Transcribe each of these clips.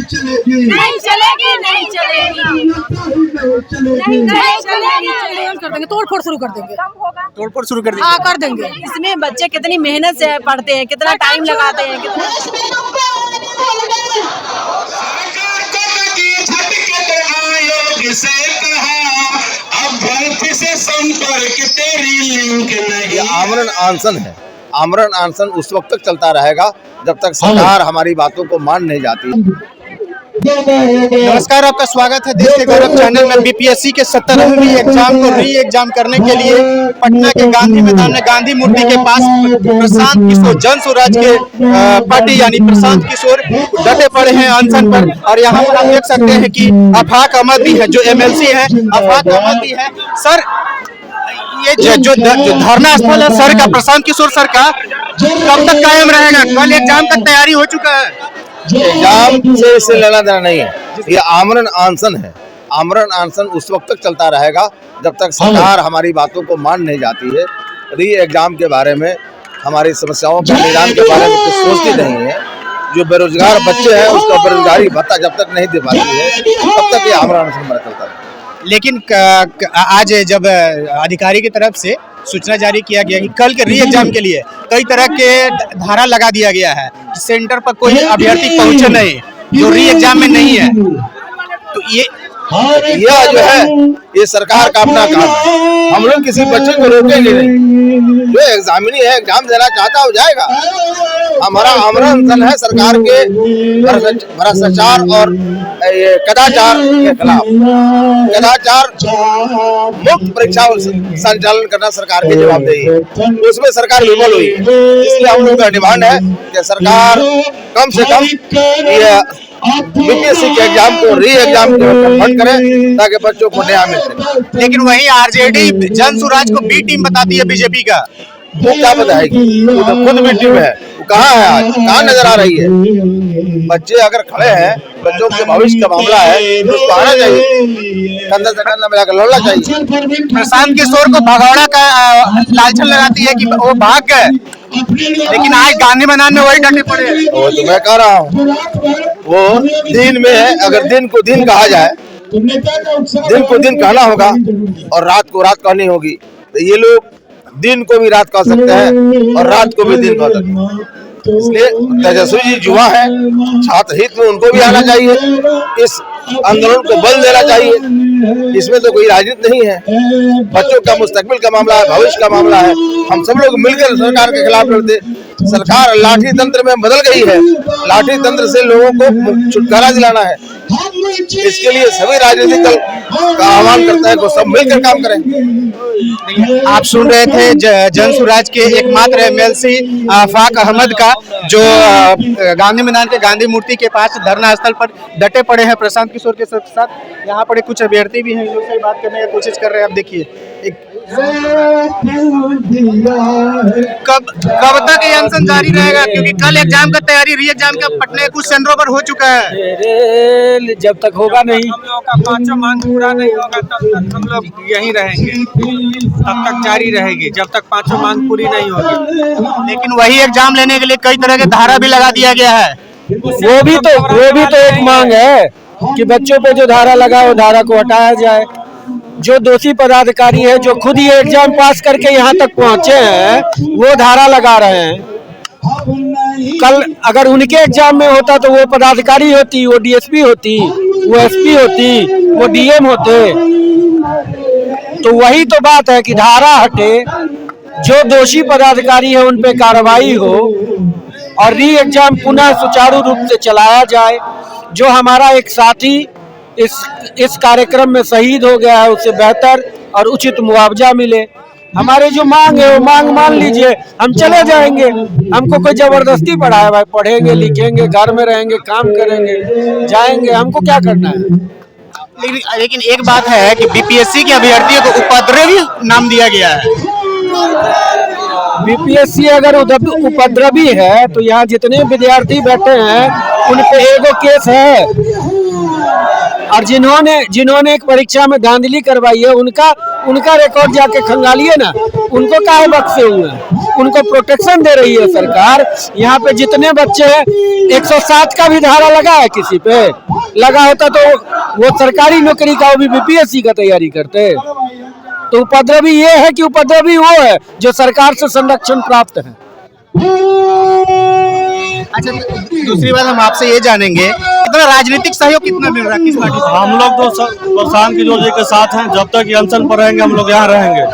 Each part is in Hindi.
चलेगी नहीं चलेगी नहीं चलेगी कर देंगे, तोड़ फोड़ शुरू कर देंगे। तोड़ फोड़ शुरू कर देंगे। हाँ कर देंगे। इसमें बच्चे कितनी मेहनत से पढ़ते हैं, कितना टाइम लगाते हैं, ये आमरण अनशन है। आमरण अनशन उस वक्त तक चलता रहेगा जब तक सरकार हमारी बातों को मान नहीं जाती। नमस्कार, आपका स्वागत है देश के गौरव चैनल में। बीपीएससी के 17वीं एग्जाम को री एग्जाम करने के लिए पटना के गांधी मैदान में गांधी मूर्ति के पास प्रशांत किशोर, जन स्वराज के पार्टी यानी प्रशांत किशोर डटे पड़े हैं अनशन पर। और यहाँ पर आप देख सकते हैं कि आफाक अहमद भी है, जो एमएलसी है, आफाक अहमद भी है। सर, ये जो धरना स्थल है सर का, प्रशांत किशोर सर का, कब तक कायम रहेगा? कल एग्जाम तक तैयारी हो चुका है। एग्जाम से इससे लेना देना नहीं है, ये आमरण अनशन है। आमरण अनशन उस वक्त तक चलता रहेगा जब तक सरकार हमारी बातों को मान नहीं जाती है। री एग्जाम के बारे में, हमारी समस्याओं के निदान के बारे में कुछ सोचती नहीं है। जो बेरोजगार बच्चे हैं उसका बेरोजगारी भत्ता जब तक नहीं दे पाती है तब तक ये आमरण अनशन बना चलता है। लेकिन आज जब अधिकारी की तरफ से सूचना जारी किया गया कि कल के री एग्जाम के लिए कई तरह के धारा लगा दिया गया है, सेंटर पर कोई अभ्यर्थी पहुंचे नहीं जो री एग्जाम में नहीं है, तो ये जो है ये सरकार का अपना काम है। हम लोग किसी बच्चे को रोकेंगे नहीं। जो एग्जामिनी है, एग्जाम देना चाहता हो जाएगा। हमारा आमरण अनशन है सरकार के भ्रष्टाचार और ये कदाचार के खिलाफ। कदाचार मुक्त परीक्षा संचालन करना सरकार की जवाबदेही है, उसमें सरकार विफल हुई। इसलिए हम लोग का डिमांड है कि सरकार कम से कम ये बीपीएससी के एग्जाम को री एग्जाम कन्वर्ट करें ताकि बच्चों को न्याय मिल सके। लेकिन वहीं आरजेडी जन स्वराज को बी टीम बताती है बीजेपी का। वो क्या बताएगी? वो तो खुद बी टीम है। वो कहाँ है आज? कहाँ नजर आ रही है? बच्चे अगर खड़े हैं, बच्चों के भविष्य का मामला है तो उसको आना चाहिए, कंधा से कंधा मिलाकर लड़ना चाहिए। प्रशांत किशोर को भगौड़ा का लालचन लगाती है कि वो भाग गए, लेकिन आज गांधी मैदान में वही डटे पड़े। वो तो मैं कह रहा हूँ, वो दिन में है, अगर दिन को दिन कहा जाए, दिन को दिन कहना होगा और रात को रात कहनी होगी। तो ये लोग दिन को भी रात कह सकते हैं और रात को भी दिन कह सकते हैं। इसलिए तेजस्वी जी युवा है, छात्र हित में उनको भी आना चाहिए, इस आंदोलन को बल देना चाहिए। इसमें तो कोई राजनीति नहीं है, बच्चों का मुस्तकबिल का मामला है, भविष्य का मामला है। हम सब लोग मिलकर सरकार के खिलाफ लड़ते। सरकार लाठी तंत्र में बदल गई है, लाठी तंत्र से लोगों को छुटकारा दिलाना है। इसके लिए सभी राजनीतिक दल का आह्वान करता है कि सब मिलकर काम करें। आप सुन रहे थे जन स्वराज के एकमात्र एमएलसी आफाक अहमद का, जो गांधी मैदान के गांधी मूर्ति के पास धरना स्थल पर डटे पड़े हैं प्रशांत किशोर के साथ। यहाँ पर कुछ अभ्यर्थी भी हैं, लोग से बात करने की कोशिश कर रहे हैं। आप देखिए कब तक ये अनशन जारी रहेगा, क्योंकि कल एग्जाम का तैयारी, री एग्जाम का पटना कुछ सेंटरों पर हो चुका है। जब तक होगा नहीं, हम लोगों का 5 मांग पूरा नहीं होगा तब तक हम लोग यहीं रहेंगे, तब तक जारी रहेगी जब तक 5 मांग पूरी नहीं होगी। लेकिन वही एग्जाम लेने के लिए कई तरह के धारा भी लगा दिया गया है। वो भी तो एक मांग है कि बच्चों पे जो धारा लगा वो धारा को हटाया जाए। जो दोषी पदाधिकारी है, जो खुद ये एग्जाम पास करके यहाँ तक पहुँचे हैं, वो धारा लगा रहे हैं। कल अगर उनके एग्जाम में होता तो वो पदाधिकारी होती, वो डीएसपी होती, वो एसपी होती, वो डीएम होते। तो वही तो बात है कि धारा हटे, जो दोषी पदाधिकारी है उन पे कार्रवाई हो और री एग्जाम पुनः सुचारू रूप से चलाया जाए। जो हमारा एक साथी इस कार्यक्रम में शहीद हो गया है, उससे बेहतर और उचित मुआवजा मिले। हमारे जो मांग है वो मांग मान लीजिए, हम चले जाएंगे। हमको कोई जबरदस्ती पढ़ाए, भाई पढ़ेंगे, लिखेंगे, घर में रहेंगे, काम करेंगे, जाएंगे, हमको क्या करना है। लेकिन एक बात है कि बीपीएससी के अभ्यर्थियों को उपद्रवी नाम दिया गया है। बीपीएससी अगर उपद्रवी है तो यहाँ जितने विद्यार्थी बैठे हैं उन पे एगो केस है। और जिन्होंने एक परीक्षा में धांधली करवाई है उनका रिकॉर्ड जाके खंगालिए ना, उनको काहे बख्शे हुए हैं? उनको प्रोटेक्शन दे रही है सरकार। यहाँ पे जितने बच्चे हैं 107 का भी धारा लगा है, किसी पे लगा होता तो वो सरकारी नौकरी का, वो भी बीपीएससी का तैयारी करते। तो उपद्रवी ये है कि उपद्रवी वो है जो सरकार से संरक्षण प्राप्त है। अच्छा, दूसरी बात हम आपसे ये जानेंगे, कितना राजनीतिक सहयोग कितना मिल रहा है, किस पार्टी से? हम लोग तो प्रशांत किशोर जी के साथ हैं, जब तक ये अनशन पर रहेंगे हम लोग यहाँ रहेंगे।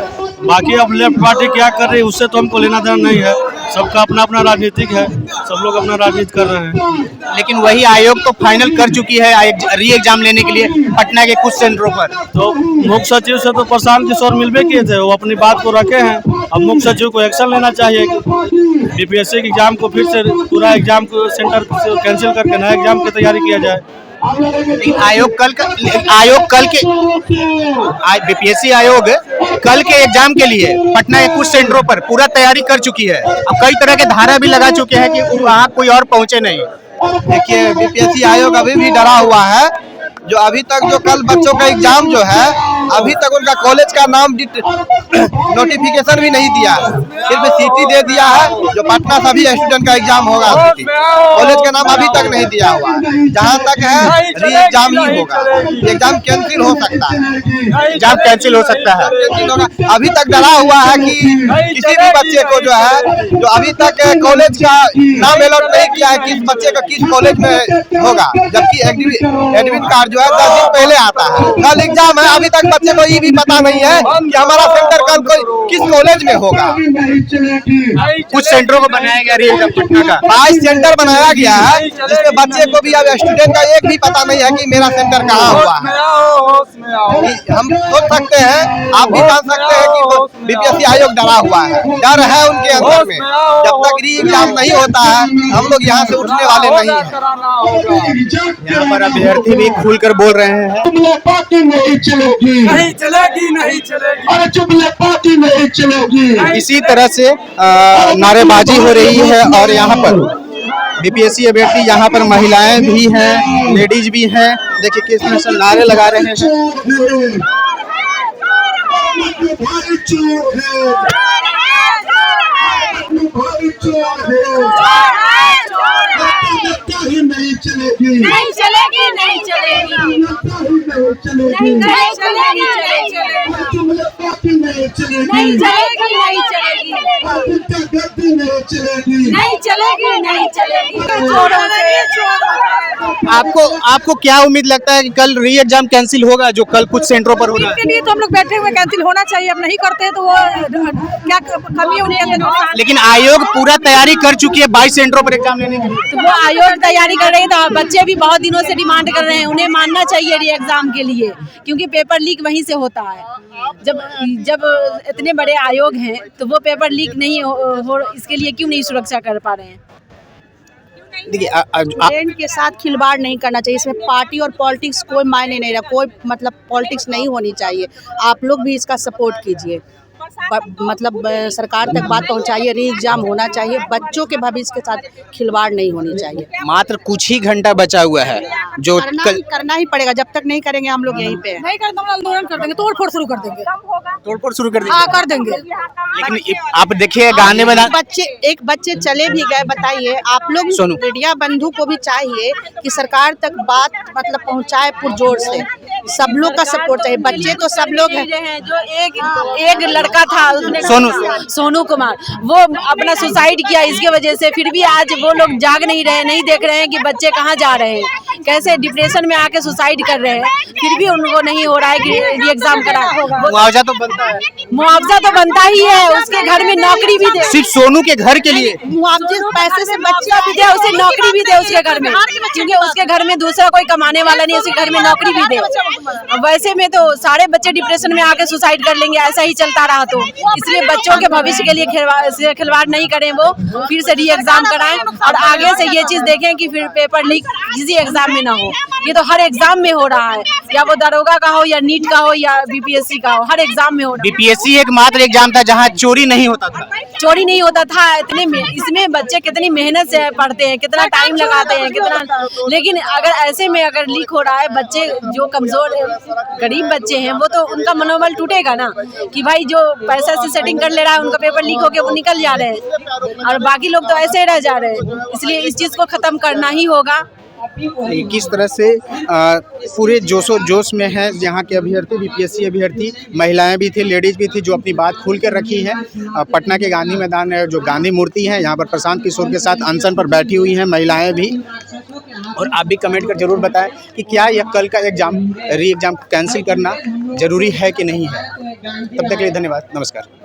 बाकी अब लेफ्ट पार्टी क्या कर रही है उससे तो हमको लेना देना नहीं है, सबका अपना अपना राजनीतिक है, सब लोग अपना राजनीति कर रहे हैं। लेकिन वही आयोग तो फाइनल कर चुकी है री एग्जाम लेने के लिए पटना के कुछ सेंटरों पर। तो मुख्य सचिव से तो प्रशांत किशोर मिलवे किए थे, वो अपनी बात को रखे हैं। अब मुख्य सचिव को एक्शन लेना चाहिए, बीपीएससी के एग्जाम को फिर से पूरा एग्जाम को सेंटर कैंसिल करके नया एग्जाम की तैयारी किया जाए। आयोग कल के बीपीएससी आयोग कल के एग्जाम के लिए पटना के कुछ सेंटरों पर पूरा तैयारी कर चुकी है। अब कई तरह के धारा भी लगा चुके हैं कि वहाँ कोई और पहुँचे नहीं। देखिए, बीपीएससी आयोग अभी भी डरा हुआ है। जो अभी तक जो कल बच्चों का एग्जाम जो है, अभी तक उनका कॉलेज का नाम नोटिफिकेशन भी नहीं दिया, सिर्फ सिटी दे दिया है। जो पटना सभी स्टूडेंट का एग्जाम होगा, कॉलेज का नाम अभी तक नहीं दिया हुआ। जहां तक है री एग्जाम ही होगा, एग्जाम कैंसिल हो सकता है, एग्जाम कैंसिल हो सकता है। अभी तक डरा हुआ है कि किसी भी बच्चे को जो है, जो अभी तक कॉलेज का नाम अलॉट नहीं किया है, किस बच्चे का किस कॉलेज में होगा, जबकि एडमिट कार्ड जो है 10 दिन पहले आता है। कल एग्जाम है, अभी तक बच्चे को ये भी पता नहीं है कि हमारा सेंटर कल किस कॉलेज में होगा। कुछ सेंटरों को बनाया गया री एग्जाम पटना का 22 सेंटर बनाया गया है, जिसमें बच्चे को भी, अब स्टूडेंट का एक भी पता नहीं है कि मेरा सेंटर कहाँ हुआ है। हम सोच सकते हैं, आप भी जान सकते हैं कि बीपीएससी आयोग डरा हुआ है, डर है उनके अंदर में। जब तक री एग्जाम नहीं होता है, हम लोग यहाँ से उठने वाले नहीं हैं। यहाँ पर अभ्यर्थी भी खुलकर बोल रहे हैं। नहीं चलेगी, नहीं चलेगी, अरे चुगले पार्टी नहीं चलेगी। इसी तरह से नारेबाजी हो रही है और यहाँ पर बीपीएससी अभ्यर्थी, यहाँ पर महिलाएं भी हैं, लेडीज भी हैं। देखिए किस तरह से नारे लगा रहे हैं। नहीं चलेगी, नहीं चलेगी, नहीं चलेगी, नहीं चलेगी, नहीं चलेगी, नहीं चलेगी, नहीं चलेगी, नहीं चलेगी, नहीं चलेगी, नहीं चलेगी, नहीं चलेगी, नहीं चलेगी। आपको क्या उम्मीद लगता है कि कल री एग्जाम कैंसिल होगा, जो कल कुछ सेंटरों पर हो रहा इसके लिए तो हम लोग बैठे हुए, कैंसिल होना चाहिए। अब नहीं करते हैं तो वो क्या कमी है उनके अंदर। लेकिन आयोग पूरा तैयारी कर चुकी है 22 सेंटरों पर एग्जाम लेने के लिए। तो वो आयोग तैयारी कर रहे हैं, तो बच्चे भी बहुत दिनों से डिमांड कर रहे हैं, उन्हें मानना चाहिए री एग्जाम के लिए, क्योंकि पेपर लीक वहीं से होता है। जब इतने बड़े आयोग हैं तो वो पेपर लीक नहीं हो इसके लिए क्यों नहीं सुरक्षा कर पा रहे हैं? देखिए स्टूडेंट के साथ खिलवाड़ नहीं करना चाहिए। इसमें पार्टी और पॉलिटिक्स कोई मायने नहीं रहा, कोई मतलब पॉलिटिक्स नहीं होनी चाहिए। आप लोग भी इसका सपोर्ट कीजिए, मतलब सरकार तक बात पहुंचाइए। री एग्जाम होना चाहिए, बच्चों के भविष्य के साथ खिलवाड़ नहीं होनी चाहिए। मात्र कुछ ही घंटा बचा हुआ है, जो करना ही पड़ेगा। जब तक नहीं करेंगे हम लोग यहीं पे नहीं करें तो हम आंदोलन कर देंगे, तोड़ फोड़ शुरू कर देंगे, तोड़फोड़ शुरू कर हाँ कर देंगे। लेकिन आप देखिए गाने में एक बच्चे चले भी गए, बताइए आप लोग। मीडिया बंधु को भी चाहिए कि सरकार तक बात मतलब पहुंचाए पुरजोर से। सब लोग का सपोर्ट चाहिए, बच्चे तो सब लोग हैं। जो एक लड़का था उसने सोनू कुमार, वो अपना सुसाइड किया इसके वजह से। फिर भी आज वो लोग जाग नहीं रहे, नहीं देख रहे हैं कि बच्चे कहाँ जा रहे हैं, कैसे डिप्रेशन में आके सुसाइड कर रहे हैं। फिर भी उनको नहीं हो रहा है कि री एग्जाम करा। मुआवजा तो बनता है, मुआवजा तो बनता ही है, उसके घर में नौकरी भी दे। सिर्फ सोनू के घर के लिए मुआवजे पैसे से बच्चा भी दे, उसे नौकरी भी दे उसके घर में, क्योंकि उसके घर में दूसरा कोई कमाने वाला नहीं, उसके घर में नौकरी भी दे। वैसे में तो सारे बच्चे डिप्रेशन में आके सुसाइड कर लेंगे, ऐसा ही चलता रहा तो। इसलिए बच्चों के भविष्य के लिए खिलवाड़ नहीं करें, वो फिर से री एग्जाम कराएं और आगे से ये चीज देखें कि फिर पेपर लीक किसी एग्जाम में ना हो। ये तो हर एग्जाम में हो रहा है, या वो दरोगा का हो, या नीट का हो, या बीपीएससी का हो, हर एग्जाम में हो रहा है। बीपीएससी एकमात्र एग्जाम था जहां चोरी नहीं होता था। चोरी नहीं होता था इतने में, इसमें बच्चे कितनी मेहनत से पढ़ते हैं, कितना टाइम लगाते हैं, कितना, लेकिन अगर ऐसे में अगर लीक हो रहा है, बच्चे जो कमजोर गरीब बच्चे हैं वो तो उनका मनोबल टूटेगा ना, कि भाई जो पैसा से सेटिंग कर ले रहा है उनका पेपर लीक होके वो निकल जा रहे हैं और बाकी लोग तो ऐसे ही रह जा रहे हैं। इसलिए इस चीज को खत्म करना ही होगा। किस तरह से पूरे जोशो जोश में है यहाँ के अभ्यर्थी, बीपीएससी अभ्यर्थी, महिलाएं भी थी, लेडीज भी थी, जो अपनी बात खुल कर रखी है। पटना के गांधी मैदान में जो गांधी मूर्ति है, यहाँ पर प्रशांत किशोर के साथ अनशन पर बैठी हुई हैं महिलाएं भी। और आप भी कमेंट कर जरूर बताएं कि क्या यह कल का एग्जाम, री एग्जाम कैंसिल करना जरूरी है कि नहीं है। तब तक के लिए धन्यवाद, नमस्कार।